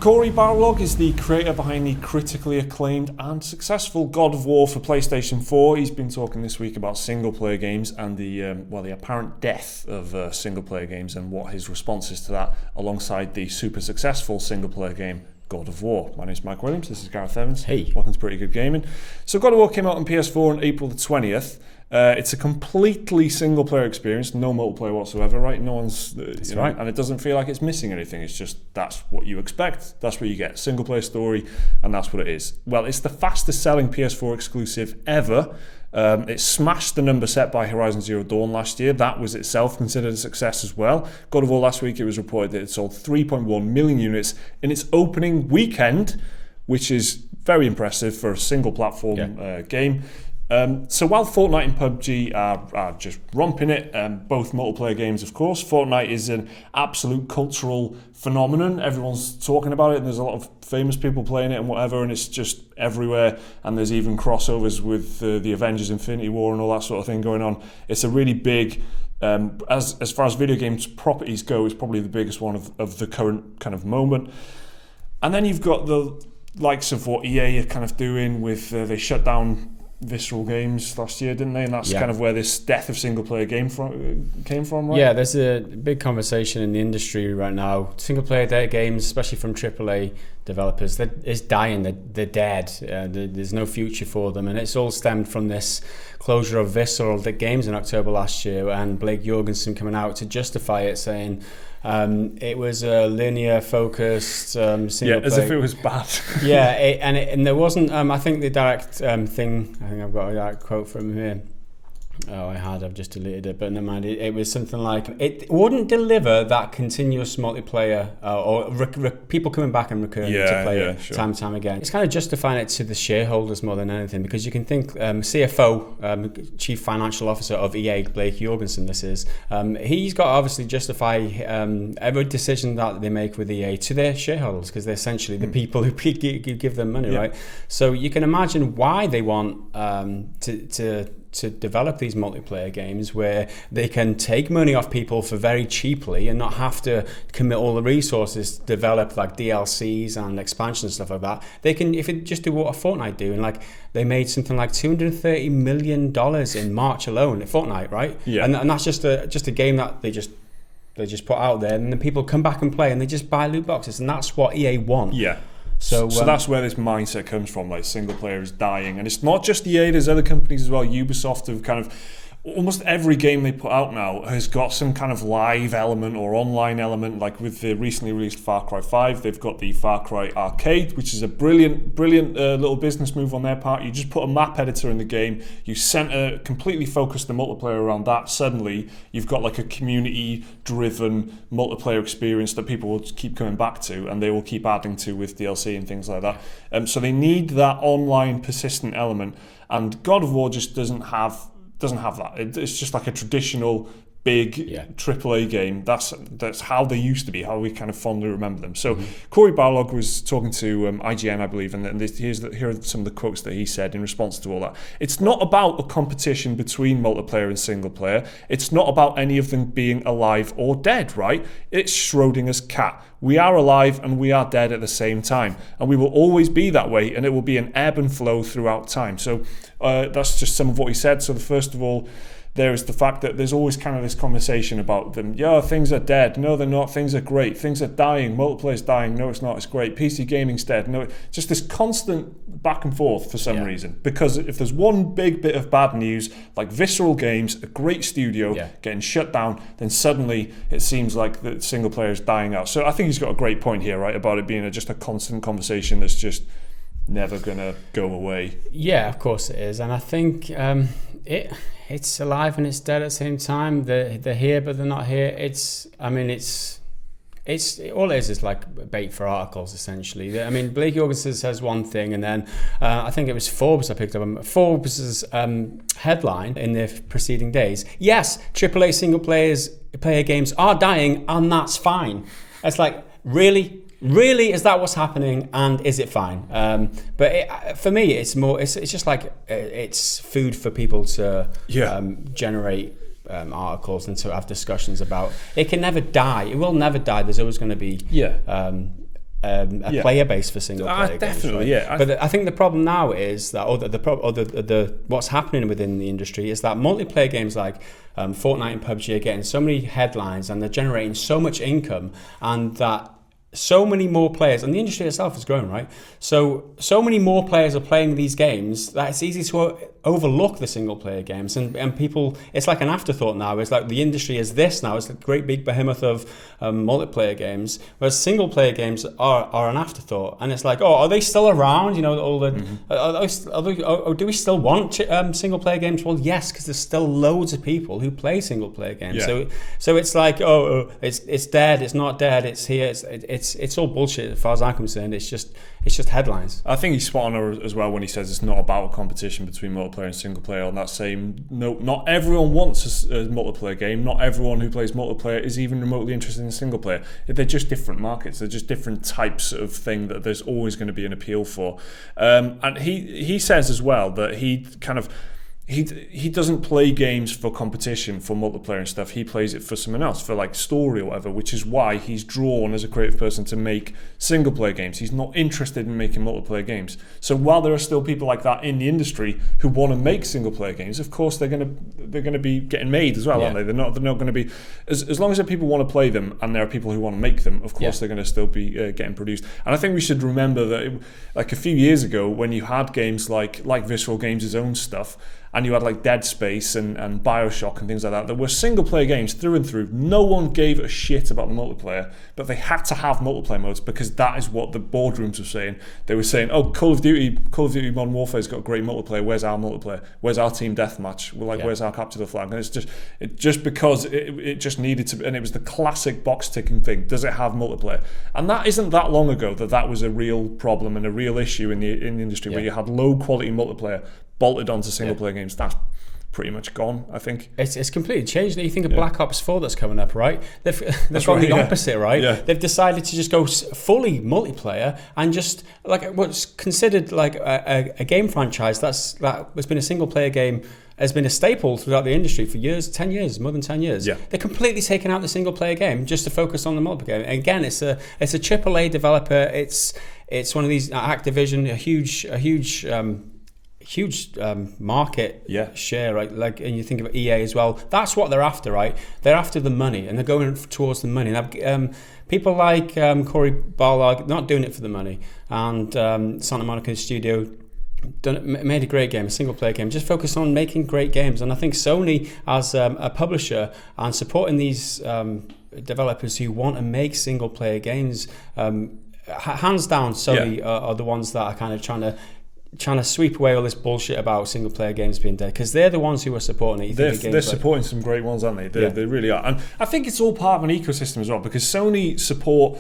Cory Barlog is the creator behind the critically acclaimed and successful God of War for PlayStation 4. He's been talking this week about single-player games and the apparent death of single-player games and what his response is to that, alongside the super successful single-player game God of War. My name is Mike Williams, this is Gareth Evans. Hey. Welcome to Pretty Good Gaming. So God of War came out on PS4 on April the 20th. It's a completely single-player experience, no multiplayer whatsoever, right? No one's, right. And it doesn't feel like it's missing anything. It's just, that's what you expect. That's what you get. Single-player story, and that's what it is. Well, it's the fastest-selling PS4 exclusive ever. It smashed the number set by Horizon Zero Dawn last year. That was itself considered a success as well. God of War last week, it was reported that it sold 3.1 million units in its opening weekend, which is very impressive for a single-platform game. So while Fortnite and PUBG are just romping it, both multiplayer games of course, Fortnite is an absolute cultural phenomenon. Everyone's talking about it and there's a lot of famous people playing it and whatever, and it's just everywhere, and there's even crossovers with the Avengers Infinity War and all that sort of thing going on. It's a really big, as far as video games properties go, it's probably the biggest one of the current kind of moment. And then you've got the likes of what EA are kind of doing with, they shut down Visceral Games last year, didn't they? And that's kind of where this death of single-player game came from, right? Yeah, there's a big conversation in the industry right now. Single-player games, especially from AAA developers, is dying. They're dead. There's no future for them, and it's all stemmed from this closure of Visceral Games in October last year, and Blake Jorgensen coming out to justify it, saying it was a linear-focused single Yeah, as player. if it was bad. Yeah, and there wasn't. I think the direct thing. I think I've got a direct quote from here. Oh, I've just deleted it, but never mind. It was something like, it wouldn't deliver that continuous multiplayer or people coming back and recurring to play it time and time again. It's kind of justifying it to the shareholders more than anything, because you can think CFO, Chief Financial Officer of EA, Blake Jorgensen, he's got to obviously justify every decision that they make with EA to their shareholders, because they're essentially the people who give them money, right? So you can imagine why they want to develop these multiplayer games where they can take money off people for very cheaply and not have to commit all the resources to develop like DLCs and expansions and stuff like that. They can, if it just do what a Fortnite do, and like they made something like $230 million in March alone at Fortnite, right? Yeah. And that's just a game that they just put out there, and then people come back and play and they just buy loot boxes, and that's what EA want. Yeah. So that's where this mindset comes from, like single player is dying. And it's not just EA, there's other companies as well. Ubisoft have kind of, almost every game they put out now has got some kind of live element or online element. Like with the recently released Far Cry 5, they've got the Far Cry Arcade, which is a brilliant little business move on their part. You just put a map editor in the game, you completely focus the multiplayer around that. Suddenly you've got like a community driven multiplayer experience that people will keep coming back to, and they will keep adding to with DLC and things like that. So they need that online persistent element, and God of War just doesn't have that. It's just like a traditional big AAA game. That's how they used to be, how we kind of fondly remember them. So Cory Barlog was talking to IGN, I believe, and here are some of the quotes that he said in response to all that. It's not about a competition between multiplayer and single player. It's not about any of them being alive or dead, right? It's Schrodinger's cat. We are alive and we are dead at the same time, and we will always be that way, and it will be an ebb and flow throughout time. So that's just some of what he said. So first of all, there is the fact that there's always kind of this conversation about them. Yeah, things are dead. No, they're not. Things are great. Things are dying. Multiplayer's dying. No, it's not. It's great. PC gaming's dead. No, just this constant back and forth for some reason. Because if there's one big bit of bad news, like Visceral Games, a great studio, getting shut down, then suddenly it seems like the single player is dying out. So I think he's got a great point here, right, about it being just a constant conversation that's just never gonna go away. Yeah, of course it is, and I think it's alive and it's dead at the same time. They're here, but they're not here. It's all it is like bait for articles, essentially. I mean, Blake Jorgensen says one thing, and then I think it was Forbes I picked up. Forbes' headline in the preceding days: yes, AAA single player games are dying, and that's fine. It's like, really? Really, is that what's happening, and is it fine? But for me, it's more. It's just like it's food for people to generate articles and to have discussions about. It can never die. It will never die. There's always going to be player base for single player games. Definitely, right? yeah. But I think the problem now is that, what's happening within the industry is that multiplayer games like Fortnite and PUBG are getting so many headlines and they're generating so much income, and that so many more players, and the industry itself is growing, right? So many more players are playing these games that it's easy to overlook the single player games, and people, it's like an afterthought now. It's like the industry is this now. It's a great big behemoth of multiplayer games, whereas single player games are an afterthought. And it's like, oh, are they still around? You know, all the do we still want single player games? Well, yes, because there's still loads of people who play single player games. Yeah. So it's like, it's dead. It's not dead. It's here. It's all bullshit as far as I'm concerned. It's just headlines. I think he's spot on as well when he says it's not about a competition between multiplayer and single player. On that same note, not everyone wants a multiplayer game. Not everyone who plays multiplayer is even remotely interested in single player. They're just different markets. They're just different types of thing that there's always going to be an appeal for. And he says as well that he doesn't play games for competition, for multiplayer and stuff. He plays it for someone else, for like story or whatever, which is why he's drawn as a creative person to make single player games. He's not interested in making multiplayer games. So while there are still people like that in the industry who want to make single player games, of course they're going to be getting made as well, aren't they? They're not going to be, as long as there are people who want to play them and there are people who want to make them, of course they're going to still be getting produced. And I think we should remember that like a few years ago when you had games like Visceral Games' own stuff, and you had like Dead Space and BioShock and things like that. There were single player games through and through. No one gave a shit about the multiplayer, but they had to have multiplayer modes because that is what the boardrooms were saying. They were saying, oh, Call of Duty Modern Warfare's got great multiplayer. Where's our multiplayer? Where's our team deathmatch? Where's our capture the flag? And it's just because it just needed to, and it was the classic box ticking thing. Does it have multiplayer? And that isn't that long ago that was a real problem and a real issue in the industry where you had low quality multiplayer bolted onto single player games. That's pretty much gone, I think. It's completely changed. You think of Black Ops 4 that's coming up, right? They've gone the opposite, right? Yeah. They've decided to just go fully multiplayer and just like what's considered like a game franchise that has been a single player game has been a staple throughout the industry for years, 10 years, more than 10 years. Yeah. They're completely taking out the single player game just to focus on the multiplayer game. And again, it's a AAA developer. It's one of these Activision, a huge market share, right? Like, and you think of EA as well. That's what they're after, right? They're after the money, and they're going towards the money. And people like Cory Barlog not doing it for the money, and Santa Monica Studio made a great game, a single player game, just focused on making great games. And I think Sony, as a publisher and supporting these developers who want to make single player games, hands down, Sony are the ones that are kind of trying to sweep away all this bullshit about single player games being dead, because they're the ones who are supporting it. They're supporting some great ones, aren't they? They really are. And I think it's all part of an ecosystem as well, because Sony support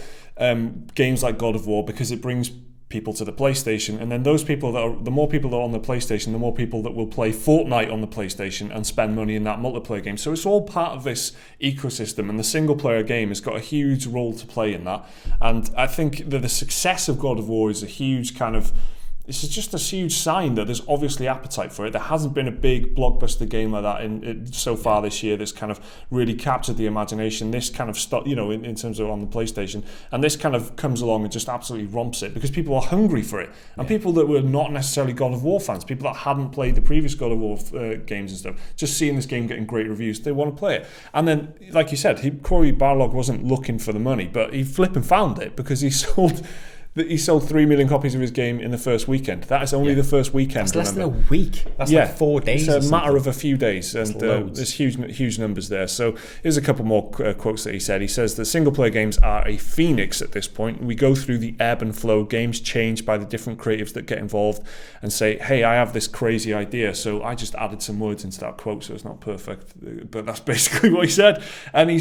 games like God of War because it brings people to the PlayStation, and then those people the more people that are on the PlayStation, the more people that will play Fortnite on the PlayStation and spend money in that multiplayer game. So it's all part of this ecosystem, and the single player game has got a huge role to play in that. And I think that the success of God of War is a huge kind of, this is just a huge sign that there's obviously appetite for it. There hasn't been a big blockbuster game like that so far this year that's kind of really captured the imagination. This kind of stuff, in terms of on the PlayStation, and this kind of comes along and just absolutely romps it because people are hungry for it. And people that were not necessarily God of War fans, people that hadn't played the previous God of War games and stuff, just seeing this game getting great reviews, they want to play it. And then, like you said, Cory Barlog wasn't looking for the money, but he flipping found it because he sold 3 million copies of his game in the first weekend. That is only the first weekend. That's less than a week. That's like 4 days. It's a matter of a few days, and there's huge numbers there. So here's a couple more quotes that he said. He says that single player games are a phoenix at this point. We go through the ebb and flow. Games change by the different creatives that get involved and say, hey, I have this crazy idea, so I just added some words into that quote, so it's not perfect, but that's basically what he said. And I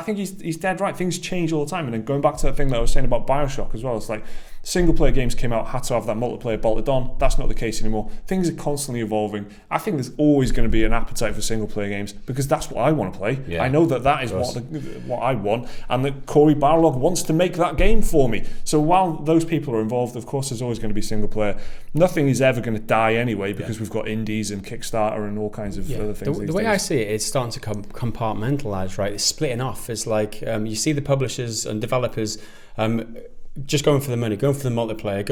think he's dead right. Things change all the time. And then going back to that thing that I was saying about BioShock as well, it's like single player games came out, had to have that multiplayer bolted on. That's not the case anymore. Things are constantly evolving. I think there's always going to be an appetite for single player games because that's what I want to play. I know that is what I want, and that Cory Barlog wants to make that game for me. So while those people are involved, of course there's always going to be single player. Nothing is ever going to die anyway because we've got indies and Kickstarter and all kinds of other things. The way I see it, it's starting to compartmentalize, right? It's splitting off. It's like you see the publishers and developers just going for the money, going for the multiplayer,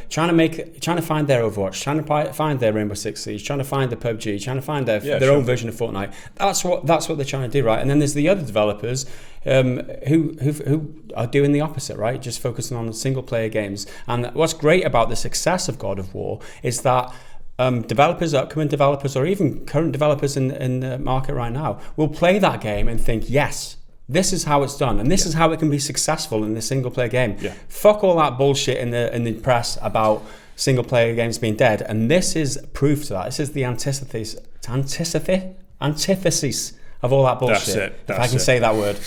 trying to find their Overwatch, trying to find their Rainbow Six Siege, trying to find the PUBG, trying to find their own version of Fortnite. That's what they're trying to do, right? And then there's the other developers who are doing the opposite, right? Just focusing on single player games. And what's great about the success of God of War is that developers, upcoming developers, or even current developers in the market right now will play that game and think, yes, this is how it's done, and this is how it can be successful in the single player game. Yeah. Fuck all that bullshit in the press about single player games being dead, and this is proof to that. This is the antithesis of all that bullshit. If I can say that word.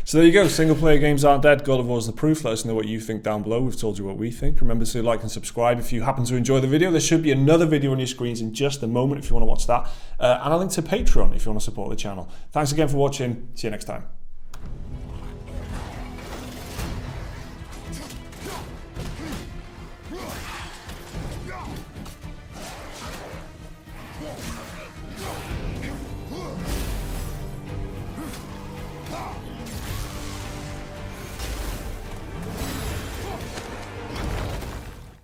So there you go. Single player games aren't dead. God of War is the proof. Let us know what you think down below. We've told you what we think. Remember to like and subscribe if you happen to enjoy the video. There should be another video on your screens in just a moment if you want to watch that. And a link to Patreon if you want to support the channel. Thanks again for watching. See you next time.